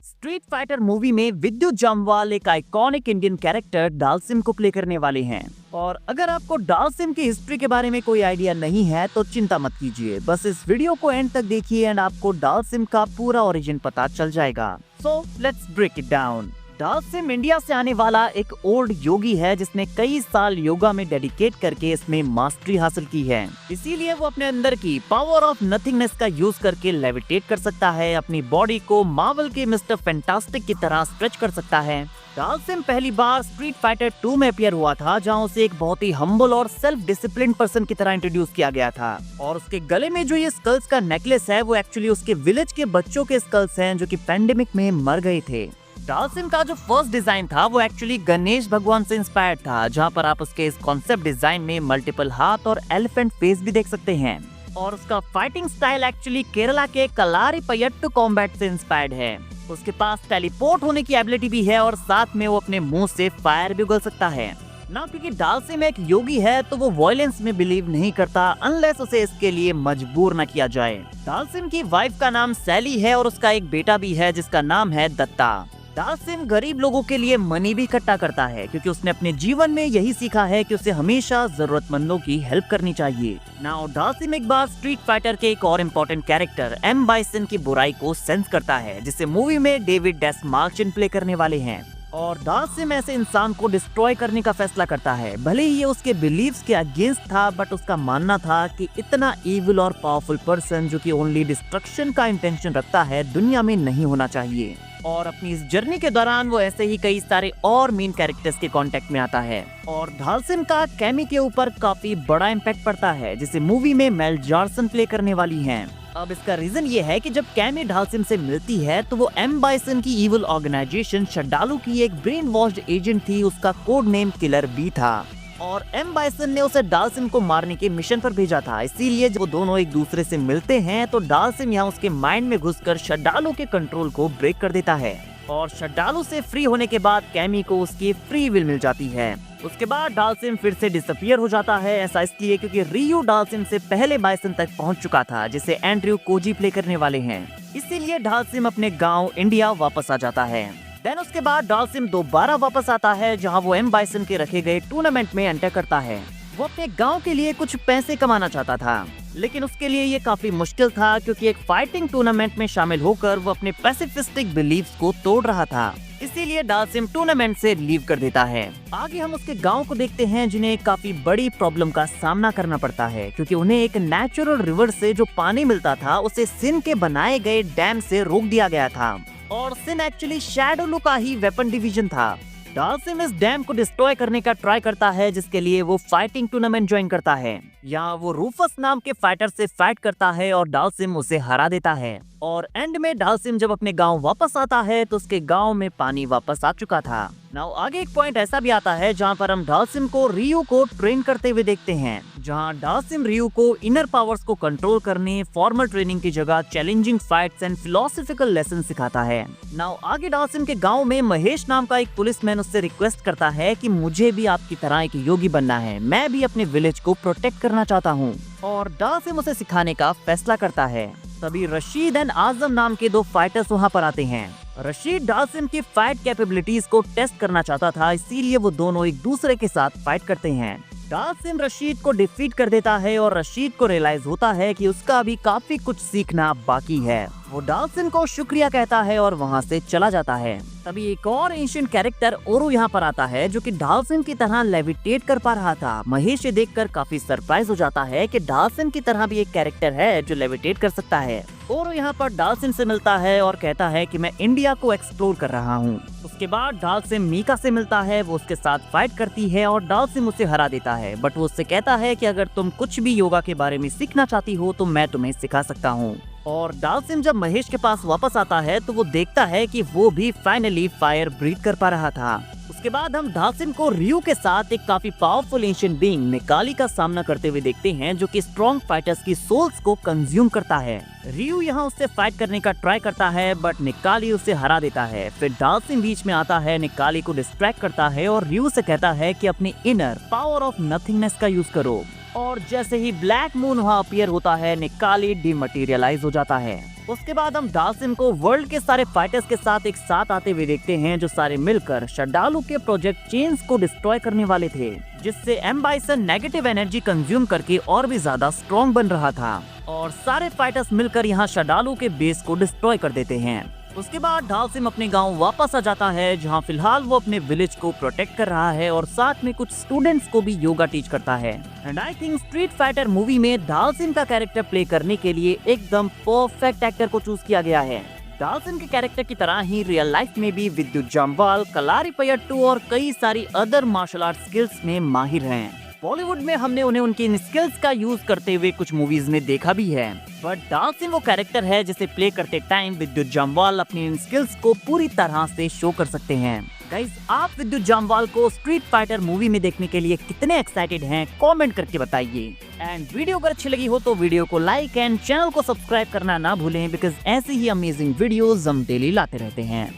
Street fighter movie में विद्युत जामवाल एक आइकॉनिक इंडियन कैरेक्टर डालसिम को प्ले करने वाले हैं। और अगर आपको डालसिम की हिस्ट्री के बारे में कोई आइडिया नहीं है तो चिंता मत कीजिए, बस इस वीडियो को एंड तक देखिए एंड आपको डालसिम का पूरा ओरिजिन पता चल जाएगा। So let's break it down. Dhalsim India से आने वाला एक ओल्ड योगी है जिसने कई साल योगा में डेडिकेट करके इसमें मास्टरी हासिल की है। इसीलिए वो अपने अंदर की पावर ऑफ नथिंगनेस का यूज करके लेविटेट कर सकता है, अपनी बॉडी को मार्वल के मिस्टर फैंटास्टिक की तरह स्ट्रेच कर सकता है। डालसिम पहली बार स्ट्रीट फाइटर 2 में अपीयर हुआ था, जहां उसे एक बहुत ही हम्बल और सेल्फ डिसिप्लिन पर्सन की तरह इंट्रोड्यूस किया गया था। और उसके गले में जो ये स्कल्स का नेकलेस है वो एक्चुअली उसके विलेज के बच्चों के स्कल्स हैं जो कि पैंडेमिक में मर गए थे। डालसिम का जो फर्स्ट डिजाइन था वो एक्चुअली गणेश भगवान से इंस्पायर्ड था, जहां पर आप उसके इस कॉन्सेप्ट डिजाइन में मल्टीपल हाथ और एलिफेंट फेस भी देख सकते हैं। और उसका फाइटिंग स्टाइल एक्चुअली केरला के कलारीपयट्टू कॉम्बैट से इंस्पायर्ड है। उसके पास टेलीपोर्ट होने की एबिलिटी भी है और साथ में वो अपने मुंह से फायर भी उगल सकता है ना। क्योंकि डालसिम एक योगी है तो वो वायलेंस में बिलीव नहीं करता अनलेस उसे इसके लिए मजबूर न किया जाए। डालसिम की वाइफ का नाम सैली है और उसका एक बेटा भी है जिसका नाम है दत्ता। डालसिम गरीब लोगों के लिए मनी भी इकट्ठा करता है क्योंकि उसने अपने जीवन में यही सीखा है कि उसे हमेशा जरूरतमंदों की हेल्प करनी चाहिए। नाउ डालसिम एक बार स्ट्रीट फाइटर के एक और इम्पोर्टेंट कैरेक्टर एम बाइसन की बुराई को सेंस करता है, जिसे मूवी में डेविड डेस्मार्चिन प्ले करने वाले हैं। और डालसिम ऐसे इंसान को डिस्ट्रॉय करने का फैसला करता है। भले ही ये उसके बिलीव्स के अगेंस्ट था, बट उसका मानना था कि इतना इविल और पावरफुल पर्सन जो कि ओनली डिस्ट्रक्शन का इंटेंशन रखता है दुनिया में नहीं होना चाहिए। और अपनी इस जर्नी के दौरान वो ऐसे ही कई सारे और मेन कैरेक्टर्स के कांटेक्ट में आता है। और डालसिम का कैमी के ऊपर काफी बड़ा इम्पैक्ट पड़ता है, जिसे मूवी में मेल जॉर्सन प्ले करने वाली हैं। अब इसका रीजन ये है कि जब कैमी डालसिम से मिलती है तो वो एम बाइसन की इविल ऑर्गेनाइजेशन शडालू की एक ब्रेन वॉश्ड एजेंट थी। उसका कोड नेम किलर बी था और एम बाइसन ने उसे डालसिम को मारने के मिशन पर भेजा था। इसीलिए जब वो दोनों एक दूसरे से मिलते हैं तो डालसिम यहाँ उसके माइंड में घुसकर शडालू के कंट्रोल को ब्रेक कर देता है। और शडालू से फ्री होने के बाद कैमी को उसकी फ्री विल मिल जाती है। उसके बाद डालसिम फिर से डिसअपियर हो जाता है। ऐसा इसलिए क्योंकि रियू डालसिम से पहले बाइसन तक पहुंच चुका था, जिसे एंड्रयू कोजी प्ले करने वाले हैं। इसीलिए डालसिम अपने गांव इंडिया वापस आ जाता है। देन उसके बाद डालसिम दोबारा वापस आता है, जहां वो एम बाइसन के रखे गए टूर्नामेंट में एंटर करता है। वो अपने गांव के लिए कुछ पैसे कमाना चाहता था, लेकिन उसके लिए ये काफी मुश्किल था क्योंकि एक फाइटिंग टूर्नामेंट में शामिल होकर वो अपने पैसिफिस्टिक बिलीव्स को तोड़ रहा था। इसीलिए डालसिम टूर्नामेंट से लीव कर देता है। आगे हम उसके गांव को देखते हैं, जिन्हें काफी बड़ी प्रॉब्लम का सामना करना पड़ता है क्योंकि उन्हें एक नेचुरल रिवर से जो पानी मिलता था उसे सिन के बनाए गए डैम से रोक दिया गया था। और सिन एक्चुअली शैडोलू का ही वेपन डिवीजन था। डालसिम इस डैम को डिस्ट्रॉय करने का ट्राई करता है, जिसके लिए वो फाइटिंग टूर्नामेंट ज्वाइन करता है। यहाँ वो रूफस नाम के फाइटर से फाइट करता है और डालसिम उसे हरा देता है। और एंड में डालसिम जब अपने गांव वापस आता है तो उसके गांव में पानी वापस आ चुका था। नाउ आगे एक पॉइंट ऐसा भी आता है जहां पर हम डालसिम को रियू को ट्रेन करते हुए देखते हैं, जहां डालसिम रियू को इनर पावर्स को कंट्रोल करने, फॉर्मल ट्रेनिंग की जगह challenging fights and philosophical lesson सिखाता है। नाउ आगे डालसिम के गांव में महेश नाम का एक पुलिसमैन उससे रिक्वेस्ट करता है कि मुझे भी आपकी तरह एक योगी बनना है, मैं भी अपने विलेज को प्रोटेक्ट करना चाहता हूँ। और डालसिम उसे सिखाने का फैसला करता है। तभी रशीद एंड आजम नाम के दो फाइटर्स वहाँ पर आते हैं। रशीद डालसिम की फाइट कैपेबिलिटीज को टेस्ट करना चाहता था, इसीलिए वो दोनों एक दूसरे के साथ फाइट करते हैं। डालसिम रशीद को डिफीट कर देता है और रशीद को रियलाइज होता है कि उसका अभी काफी कुछ सीखना बाकी है। वो डालसिम को शुक्रिया कहता है और वहाँ से चला जाता है। तभी एक और एंशिएंट कैरेक्टर ओरू यहाँ पर आता है जो कि डालसिम की तरह लेविटेट कर पा रहा था। महेश ये देखकर काफी सरप्राइज हो जाता है कि डालसिम की तरह भी एक कैरेक्टर है जो लेविटेट कर सकता है। ओरू यहाँ पर डालसिम से मिलता है और कहता है कि मैं इंडिया को एक्सप्लोर कर रहा हूँ। उसके बाद डालसिम मीका से मिलता है, वो उसके साथ फाइट करती है और डालसिम उसे हरा देता है। बट वो उससे कहता है कि अगर तुम कुछ भी योगा के बारे में सीखना चाहती हो तो मैं तुम्हें सिखा सकता हूँ। और डालसिम जब महेश के पास वापस आता है तो वो देखता है कि वो भी फाइनली फायर ब्रीथ कर पा रहा था। उसके बाद हम डालसिम को रियू के साथ एक काफी पावरफुल एंशिएंट बीइंग निकाली का सामना करते हुए देखते हैं, जो कि स्ट्रॉन्ग फाइटर्स की सोल्स को कंज्यूम करता है। रियू यहाँ उससे फाइट करने का ट्राई करता है बट निकाली उसे हरा देता है। फिर डालसिम बीच में आता है, निकाली को डिस्ट्रैक्ट करता है और रियू से कहता है कि अपनी इनर पावर ऑफ नथिंगनेस का यूज करो। और जैसे ही ब्लैक मून वहाँ अपीयर होता है, निकाली डिमटेरियलाइज हो जाता है। उसके बाद हम डालसिम को वर्ल्ड के सारे फाइटर्स के साथ एक साथ आते हुए देखते हैं, जो सारे मिलकर श्रद्धालु के प्रोजेक्ट चेन्स को डिस्ट्रॉय करने वाले थे, जिससे M Bison negative energy consume करके और भी ज्यादा स्ट्रॉन्ग बन रहा था और सारे फाइटर्स मिलकर यहाँ श्रद्धालु के बेस को डिस्ट्रॉय कर देते हैं। उसके बाद डालसिम अपने गांव वापस आ जाता है, जहां फिलहाल वो अपने विलेज को प्रोटेक्ट कर रहा है और साथ में कुछ स्टूडेंट्स को भी योगा टीच करता है। And I think street fighter movie में डालसिम का कैरेक्टर प्ले करने के लिए एकदम परफेक्ट एक्टर को चूज किया गया है। डालसिम के कैरेक्टर की तरह ही रियल लाइफ में भी विद्युत जामवाल, कलारीपयट्टू और कई सारी अदर मार्शल आर्ट स्किल्स में माहिर हैं। बॉलीवुड में हमने उन्हें उनकी इन स्किल्स का यूज करते हुए कुछ मूवीज में देखा भी है, बट डालसिम वो कैरेक्टर है जिसे प्ले करते टाइम विद्युत जामवाल अपनी इन स्किल्स को पूरी तरह से शो कर सकते हैं। गाइस, आप विद्युत जामवाल को स्ट्रीट फाइटर मूवी में देखने के लिए कितने एक्साइटेड हैं, कमेंट करके बताइए। एंड वीडियो अगर अच्छी लगी हो तो वीडियो को लाइक एंड चैनल को सब्सक्राइब करना ना भूलें, बिकॉज ऐसी ही अमेजिंग वीडियोस हम डेली लाते रहते हैं।